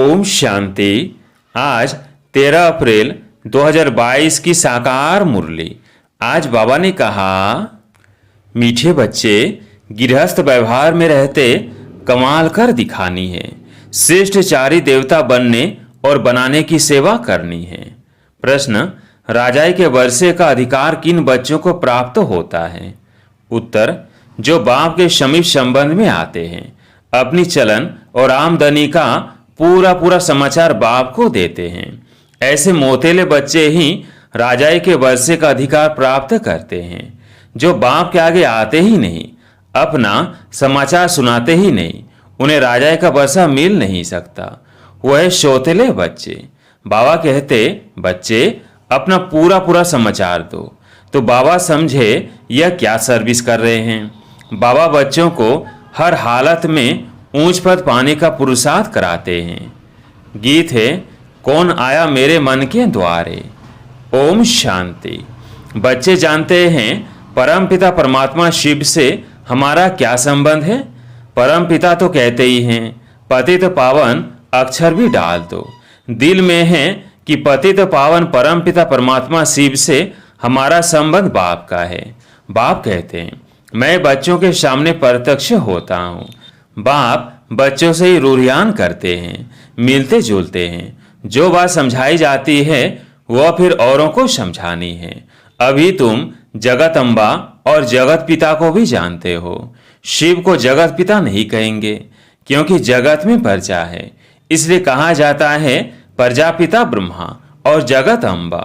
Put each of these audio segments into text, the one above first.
ओम शांति। आज 13 अप्रैल 2022 की साकार मुरली। आज बाबा ने कहा, मीठे बच्चे, गृहस्थ व्यवहार में रहते कमाल कर दिखानी है। श्रेष्ठ चारी देवता बनने और बनाने की सेवा करनी है। प्रश्न, राजाई के वर्षे का अधिकार किन बच्चों को प्राप्त होता है? उत्तर, जो बाप के समीप संबंध में आते हैं, अपनी चलन और आमदनी का पूरा समाचार बाप को देते हैं। ऐसे मोतेले बच्चे ही राजाई के वर्षे का अधिकार प्राप्त करते हैं। जो बाप के आगे आते ही नहीं, अपना समाचार सुनाते ही नहीं, उन्हें राजाई का वर्षा मिल नहीं सकता। वह सोतेले बच्चे। बाबा कहते, बच्चे अपना पूरा समाचार दो, तो बाबा समझे यह क्या सर्विस कर रहे हैं। बाबा बच्चों को हर हालत में ऊंच पद पाने का पुरुषार्थ कराते हैं। गीत है, कौन आया मेरे मन के द्वारे। ओम शांति। बच्चे जानते हैं परम पिता परमात्मा शिव से हमारा क्या संबंध है। परम पिता तो कहते ही हैं, पतित पावन अक्षर भी डाल दो। दिल में है कि पतित पावन परम पिता परमात्मा शिव से हमारा संबंध बाप का है। बाप कहते हैं, मैं बच्चों के सामने प्रत्यक्ष होता हूँ। बाप बच्चों से ही रूढ़ियान करते हैं, मिलते जुलते हैं। जो बात समझाई जाती है वह फिर औरों को समझानी है। अभी तुम जगत अम्बा और जगत पिता को भी जानते हो। शिव को जगत पिता नहीं कहेंगे, क्योंकि जगत में प्रजा है, इसलिए कहा जाता है प्रजापिता ब्रह्मा और जगत अम्बा।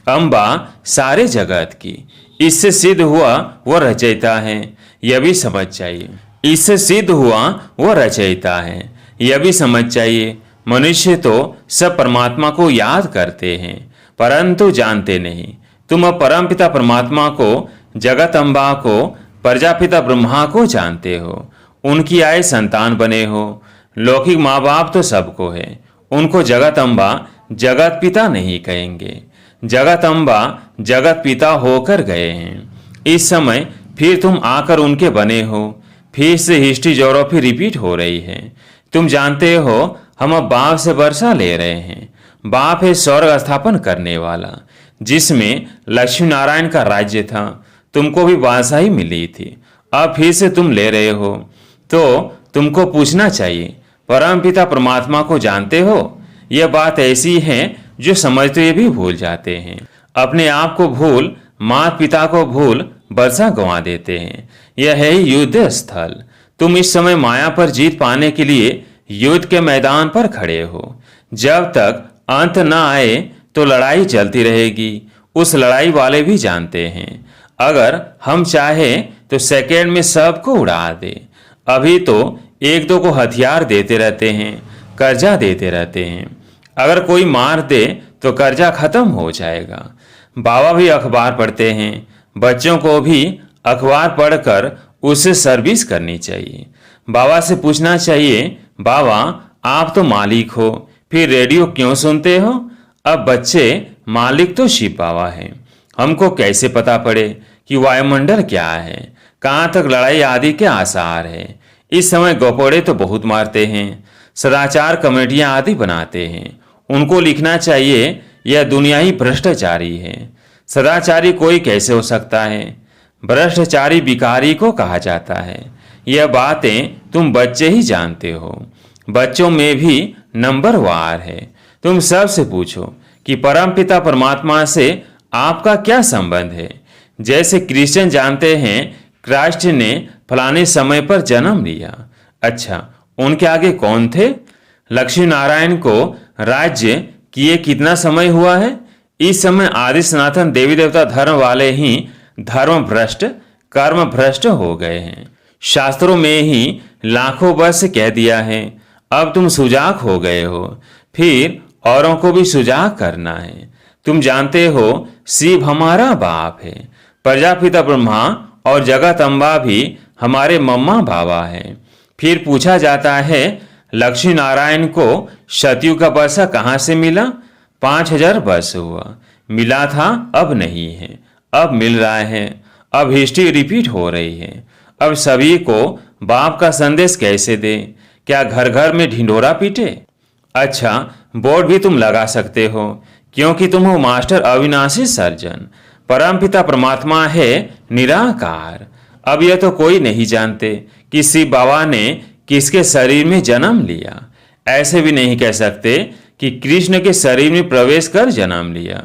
अम्बा सारे जगत की। इससे सिद्ध हुआ वह रचयिता है, यह भी समझ चाहिए। इससे सिद्ध हुआ वह रचयिता है, यह भी समझ चाहिए। मनुष्य तो सब परमात्मा को याद करते हैं, परंतु जानते नहीं। तुम अब परमपिता परमात्मा को, जगत अम्बा को, प्रजापिता ब्रह्मा को जानते हो। उनकी आए संतान बने हो। लौकिक माँ बाप तो सबको है, उनको जगत अम्बा जगत पिता नहीं कहेंगे। जगत अम्बा जगत पिता होकर गए हैं। इस समय फिर तुम आकर उनके बने हो। फिर से हिस्ट्री ज्योग्राफी रिपीट हो रही है। तुम जानते हो हम अब बाप से वर्षा ले रहे हैं। बाप है स्वर्ग स्थापन करने वाला, जिसमें लक्ष्मी नारायण का राज्य था। तुमको भी बादशाही मिली थी, अब फिर से तुम ले रहे हो। तो तुमको पूछना चाहिए, परम पिता परमात्मा को जानते हो? यह बात ऐसी है जो समझते हुए भी भूल जाते हैं। अपने आप को भूल, माता पिता को भूल, वर्षा गंवा देते हैं। यह है युद्ध स्थल। तुम इस समय माया पर जीत पाने के लिए युद्ध के मैदान पर खड़े हो। जब तक अंत न आए तो लड़ाई चलती रहेगी। उस लड़ाई वाले भी जानते हैं, अगर हम चाहें तो सेकेंड में सबको उड़ा दे। अभी तो एक दो को हथियार देते रहते हैं, कर्जा देते रहते हैं। अगर कोई मार दे तो कर्जा खत्म हो जाएगा। बाबा भी अखबार पढ़ते हैं। बच्चों को भी अखबार पढ़कर उससे सर्विस करनी चाहिए। बाबा से पूछना चाहिए, बाबा आप तो मालिक हो, फिर रेडियो क्यों सुनते हो? अब बच्चे, मालिक तो शिव बाबा है। हमको कैसे पता पड़े कि वायुमंडल क्या है, कहाँ तक लड़ाई आदि के आसार है? इस समय गोपोड़े तो बहुत मारते हैं, सदाचार कमेटियां आदि बनाते हैं। उनको लिखना चाहिए यह दुनिया ही भ्रष्टाचारी है। सदाचारी कोई कैसे हो सकता है? भ्रष्टाचारी भिखारी को कहा जाता है। यह बातें तुम बच्चे ही जानते हो। बच्चों में भी नंबर वार है। तुम सबसे पूछो कि परमपिता परमात्मा से आपका क्या संबंध है। जैसे क्रिश्चियन जानते हैं क्राइस्ट ने फलाने समय पर जन्म लिया। अच्छा, उनके आगे कौन थे? लक्ष्मी नारायण को राज्य किए कितना समय हुआ है? इस समय आदि सनातन देवी देवता धर्म वाले ही धर्म भ्रष्ट, कर्म भ्रष्ट हो गए हैं। शास्त्रों में ही लाखों वर्ष कह दिया है। अब तुम सुजाग हो गए हो, फिर औरों को भी सुजाग करना है। तुम जानते हो शिव हमारा बाप है, प्रजापिता ब्रह्मा और जगत अम्बा भी हमारे मम्मा बाबा है। फिर पूछा जाता है, लक्ष्मी नारायण को सतयुग का वर्षा कहाँ से मिला? 5000 वर्ष हुआ। मिला था, अब नहीं है, अब मिल रहा है। अब हिस्ट्री रिपीट हो रही है। अब सभी को बाप का संदेश कैसे दे? क्या घर घर में ढिंढोरा पीटे? अच्छा, बोर्ड भी तुम लगा सकते हो, क्योंकि तुम हो मास्टर अविनाशी सर्जन। परमपिता परमात्मा है निराकार। अब यह तो कोई नहीं जानते कि शिव बाबा ने किसके शरीर में जन्म लिया। ऐसे भी नहीं कह सकते कि कृष्ण के शरीर में प्रवेश कर जन्म लिया।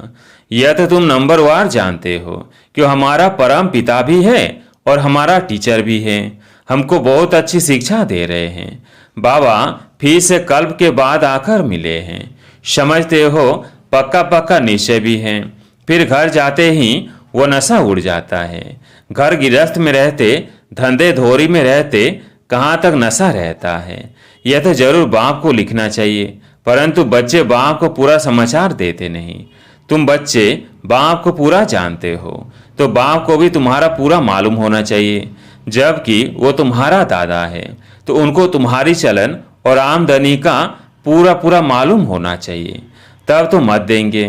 यह तो तुम नंबरवार जानते हो कि हमारा परम पिता भी है और हमारा टीचर भी है। हमको बहुत अच्छी शिक्षा दे रहे हैं। बाबा फिर से कल्प के बाद आकर मिले हैं। समझते हो, पक्का पक्का निश्चय भी है। फिर घर जाते ही वो नशा उड़ जाता है। घर गृहस्थ में रहते, धंधे धोरी में रहते, कहाँ तक नशा रहता है। यह तो जरूर बाप को लिखना चाहिए, परंतु बच्चे बाप को पूरा समाचार देते नहीं। तुम बच्चे बाप को पूरा जानते हो, तो बाप को भी तुम्हारा पूरा मालूम होना चाहिए। जबकि वो तुम्हारा दादा है, तो उनको तुम्हारी चलन और आमदनी का पूरा पूरा मालूम होना चाहिए। तब तो मत देंगे।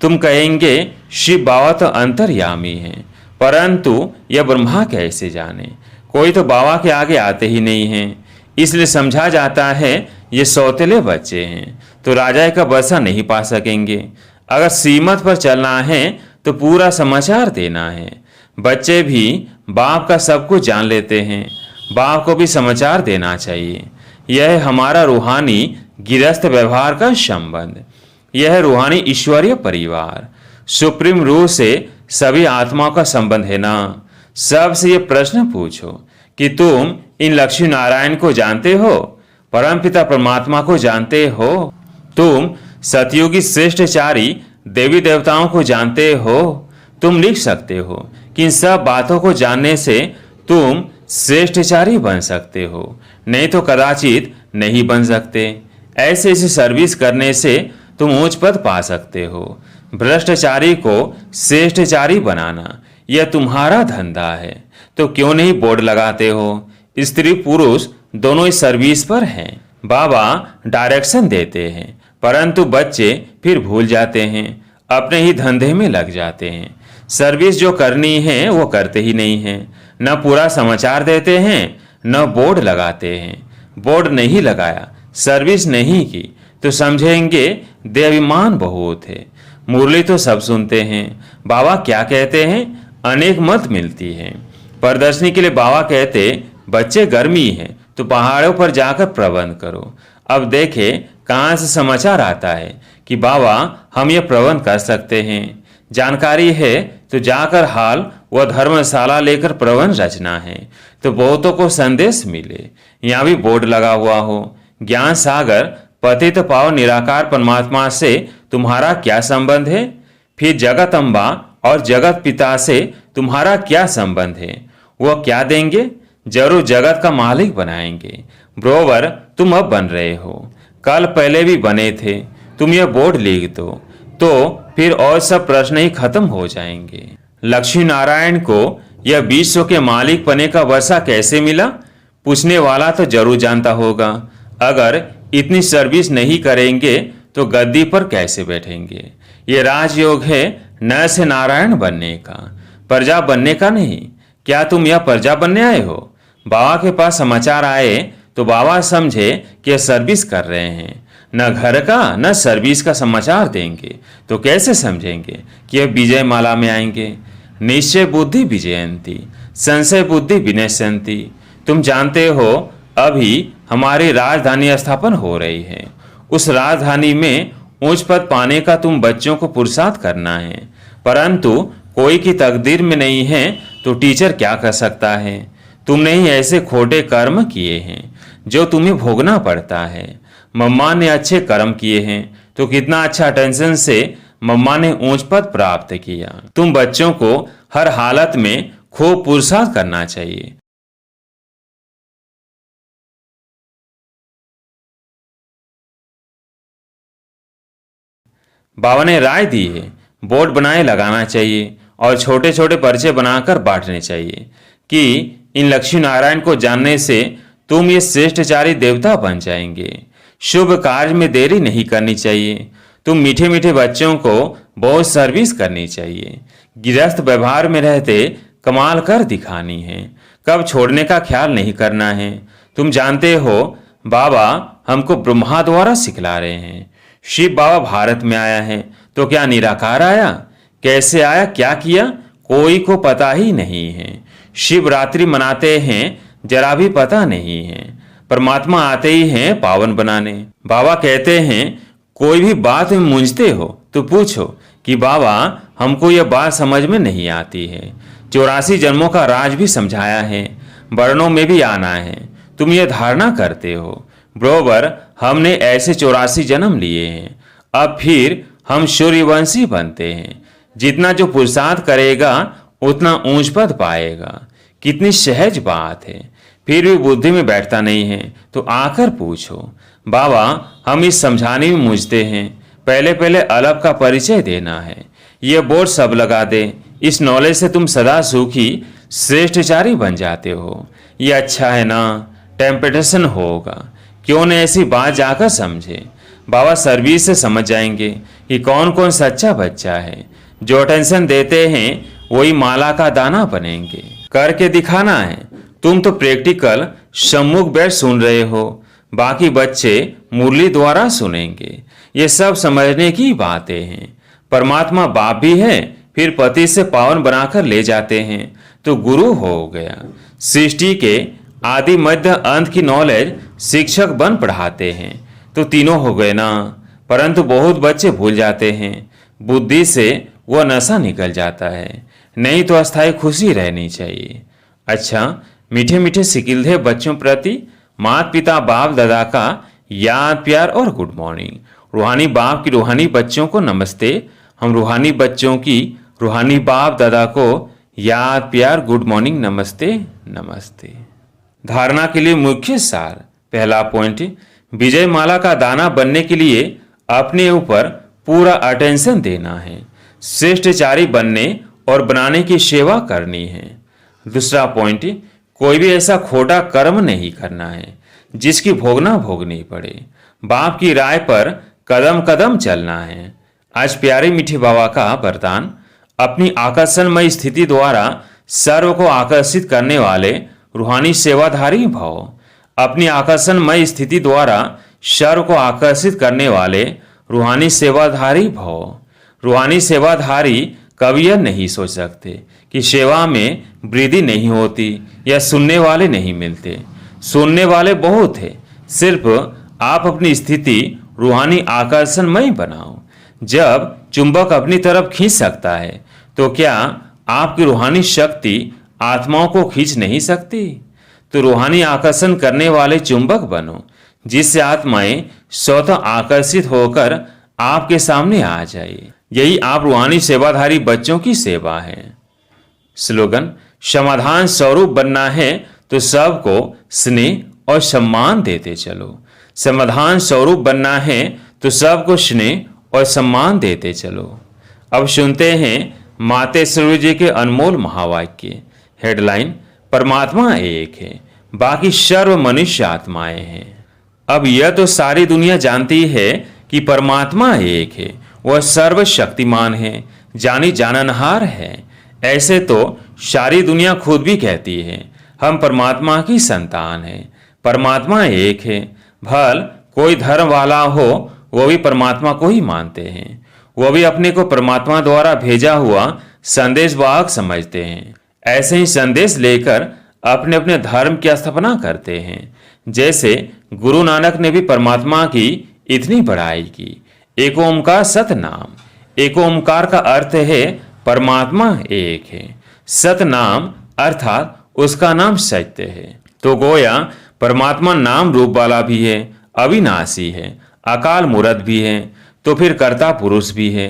तुम कहेंगे शिव बाबा तो अंतर्यामी है, परंतु यह ब्रह्मा कैसे जाने। कोई तो बाबा के आगे आते ही नहीं है, इसलिए समझा जाता है ये सौतेले बच्चे हैं, तो राजा का बसा नहीं पा सकेंगे। अगर सीमत पर चलना है तो पूरा समाचार देना है। बच्चे भी बाप का सब कुछ जान लेते हैं, बाप को भी समाचार देना चाहिए। यह है हमारा रूहानी गृहस्थ व्यवहार का संबंध। यह है रूहानी ईश्वरीय परिवार। सुप्रीम रूह से सभी आत्माओं का संबंध है ना। सबसे ये प्रश्न पूछो कि तुम इन लक्ष्मी नारायण को जानते हो, परमपिता परमात्मा को जानते हो, तुम सतयुगी श्रेष्ठचारी देवी देवताओं को जानते हो। तुम लिख सकते हो कि इन सब बातों को जानने से तुम श्रेष्ठचारी बन सकते हो, नहीं तो कदाचित नहीं बन सकते। ऐसे ऐसे सर्विस करने से तुम ऊंच पद पा सकते हो। भ्रष्टाचारी को श्रेष्ठचारी बनाना यह तुम्हारा धंधा है, तो क्यों नहीं बोर्ड लगाते हो। स्त्री पुरुष दोनों ही सर्विस पर हैं। बाबा डायरेक्शन देते हैं, परंतु बच्चे फिर भूल जाते हैं, अपने ही धंधे में लग जाते हैं। सर्विस जो करनी है वो करते ही नहीं हैं। न पूरा समाचार देते हैं, न बोर्ड लगाते हैं। बोर्ड नहीं लगाया, सर्विस नहीं की, तो समझेंगे देवाभिमान बहुत है। मुरली तो सब सुनते हैं, बाबा क्या कहते हैं अनेक मत मिलती है। प्रदर्शनी के लिए बाबा कहते बच्चे गर्मी है तो पहाड़ों पर जाकर प्रबंध करो। अब देखे कहाँ से समाचार आता है कि बाबा हम ये प्रबंध कर सकते हैं। जानकारी है तो जाकर हाल व धर्मशाला लेकर प्रबंध रचना है, तो बहुतों को संदेश मिले। यहाँ भी बोर्ड लगा हुआ हो, ज्ञान सागर पतित पावन निराकार परमात्मा से तुम्हारा क्या संबंध है। फिर जगत अम्बा और जगत पिता से तुम्हारा क्या संबंध है। वो क्या देंगे, जरूर जगत का मालिक बनाएंगे। ब्रोवर तुम अब बन रहे हो, कल पहले भी बने थे। तुम यह बोर्ड लिख दो तो फिर और सब प्रश्न ही खत्म हो जाएंगे। लक्ष्मी नारायण को यह विश्व के मालिक बने का वर्षा कैसे मिला, पूछने वाला तो जरूर जानता होगा। अगर इतनी सर्विस नहीं करेंगे तो गद्दी पर कैसे बैठेंगे। ये राजयोग है न से नारायण बनने का, प्रजा बनने का नहीं। क्या तुम यह प्रजा बनने आए हो। बाबा के पास समाचार आए तो बाबा समझे कि यह सर्विस कर रहे हैं। न घर का न सर्विस का समाचार देंगे तो कैसे समझेंगे कि यह विजय माला में आएंगे। निश्चय बुद्धि विजयंती, संशय बुद्धि विनश्यंती। तुम जानते हो अभी हमारी राजधानी स्थापन हो रही है। उस राजधानी में ऊंच पद पाने का तुम बच्चों को पुरुषार्थ करना है, परंतु कोई की तकदीर में नहीं है तो टीचर क्या कर सकता है। तुमने ही ऐसे खोटे कर्म किए हैं जो तुम्हें भोगना पड़ता है। मम्मा ने अच्छे कर्म किए हैं तो कितना अच्छा टेंशन से मम्मा ने ऊंच पद प्राप्त किया। तुम बच्चों को हर हालत में खूब पुरुषार्थ करना चाहिए। बाबा ने राय दी है बोर्ड बनाए लगाना चाहिए और छोटे छोटे पर्चे बनाकर बांटने चाहिए कि इन लक्ष्मी नारायण को जानने से तुम ये श्रेष्ठचारी देवता बन जाएंगे। शुभ कार्य में देरी नहीं करनी चाहिए। तुम मीठे मीठे बच्चों को बहुत सर्विस करनी चाहिए। गृहस्थ व्यवहार में रहते कमाल कर दिखानी है, कब छोड़ने का ख्याल नहीं करना है। तुम जानते हो बाबा हमको ब्रह्मा द्वारा सिखला रहे हैं। शिव बाबा भारत में आया है तो क्या निराकार आया? कैसे आया, क्या किया, कोई को पता ही नहीं है। शिवरात्रि मनाते हैं, जरा भी पता नहीं है। परमात्मा आते ही हैं पावन बनाने। बाबा कहते हैं कोई भी बात में मूंझते हो तो पूछो कि बाबा हमको यह बात समझ में नहीं आती है। 84 जन्मों का राज भी समझाया है, वर्णों में भी आना है। तुम ये धारणा करते हो बरोबर हमने ऐसे 84 जन्म लिए हैं, अब फिर हम सूर्यवंशी बनते हैं। जितना जो पुरुषार्थ करेगा उतना ऊंच पद पाएगा। कितनी सहज बात है, फिर भी बुद्धि में बैठता नहीं है तो आकर पूछो। बाबा हम इस समझाने में मूझते हैं, पहले पहले अलग का परिचय देना है। ये बोर्ड सब लगा दे, इस नॉलेज से तुम सदा सुखी श्रेष्ठचारी बन जाते हो। ये अच्छा है ना, टेम्पटेशन होगा, क्यों न ऐसी बात जाकर समझे। बाबा सर्विस से समझ जाएंगे कि कौन कौन सच्चा बच्चा है। जो टेंशन देते हैं वही माला का दाना बनेंगे। करके दिखाना है। तुम तो प्रैक्टिकल सम्मुख बैठ सुन रहे हो, बाकी बच्चे मुरली द्वारा सुनेंगे। ये सब समझने की बातें हैं। परमात्मा बाप भी है, फिर पति से पावन बनाकर ले जाते हैं तो गुरु हो गया। सृष्टि के आदि मध्य अंत की नॉलेज शिक्षक बन पढ़ाते हैं तो तीनों हो गए ना। परंतु बहुत बच्चे भूल जाते हैं, बुद्धि से वह नशा निकल जाता है। नहीं तो अस्थायी खुशी रहनी चाहिए। अच्छा, मीठे मीठे सिकिलधे बच्चों प्रति माता पिता बाप दादा का याद प्यार और गुड मॉर्निंग। रूहानी बाप की रूहानी बच्चों को नमस्ते। हम रूहानी बच्चों की रूहानी बाप दादा को याद प्यार गुड मॉर्निंग नमस्ते नमस्ते। धारणा के लिए मुख्य सार। पहला पॉइंट, विजय माला का दाना बनने के लिए अपने ऊपर पूरा अटेंशन देना है। श्रेष्ठचारी बनने और बनाने की सेवा करनी है। दूसरा पॉइंट, कोई भी ऐसा खोटा कर्म नहीं करना है जिसकी भोगना भोगनी पड़े। बाप की राय पर कदम कदम चलना है। आज प्यारे मीठे बाबा का वरदान, अपनी आकर्षणमय स्थिति द्वारा सर्व को आकर्षित करने वाले रूहानी सेवाधारी भव। अपनी आकर्षणमय स्थिति द्वारा सर्व को आकर्षित करने वाले रूहानी सेवाधारी भव। रूहानी सेवाधारी कभी यह नहीं सोच सकते कि सेवा में वृद्धि नहीं होती या सुनने वाले नहीं मिलते। सुनने वाले बहुत है, सिर्फ आप अपनी स्थिति रूहानी आकर्षणमय बनाओ। जब चुंबक अपनी तरफ खींच सकता है तो क्या आपकी रूहानी शक्ति आत्माओं को खींच नहीं सकती? तो रूहानी आकर्षण करने वाले चुंबक बनो, जिससे आत्माएं स्वतः आकर्षित होकर आपके सामने आ जाए। यही आप रूहानी सेवाधारी बच्चों की सेवा है। स्लोगन, समाधान स्वरूप बनना है तो सबको स्नेह और सम्मान देते चलो। समाधान स्वरूप बनना है तो सबको स्नेह और सम्मान देते चलो। अब सुनते हैं मातेश्वरी जी के अनमोल महावाक्य। हेडलाइन, परमात्मा एक है, बाकी सर्व मनुष्य आत्माएं हैं। अब यह तो सारी दुनिया जानती है कि परमात्मा एक है, वह सर्वशक्तिमान है, जानी जाननहार है। ऐसे तो सारी दुनिया खुद भी कहती है हम परमात्मा की संतान हैं। परमात्मा एक है। भल कोई धर्म वाला हो वो भी परमात्मा को ही मानते हैं। वो भी अपने को परमात्मा द्वारा भेजा हुआ संदेशवाहक समझते हैं। ऐसे ही संदेश लेकर अपने अपने धर्म की स्थापना करते हैं। जैसे गुरु नानक ने भी परमात्मा की इतनी बड़ाई की। एक ओमकार सत नाम। एक ओमकार का अर्थ है परमात्मा एक है। सत नाम अर्थात उसका नाम सत्य है। तो गोया परमात्मा नाम रूप वाला भी है, अविनाशी है, अकाल मूर्त भी है, तो फिर कर्ता पुरुष भी है।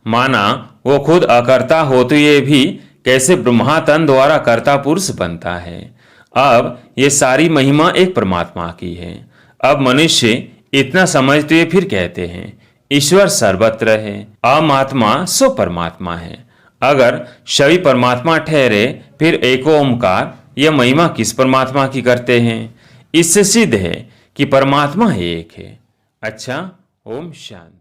माना वो खुद अकर्ता होते हुए भी कैसे ब्रह्मा तन द्वारा कर्ता पुरुष बनता है। अब ये सारी महिमा एक परमात्मा की है। अब मनुष्य इतना समझते हुए फिर कहते हैं ईश्वर सर्वत्र है, अमात्मा सो परमात्मा है। अगर सभी परमात्मा ठहरे फिर एको ओमकार यह महिमा किस परमात्मा की करते हैं? इससे सिद्ध है कि परमात्मा एक है। अच्छा, ओम शांति।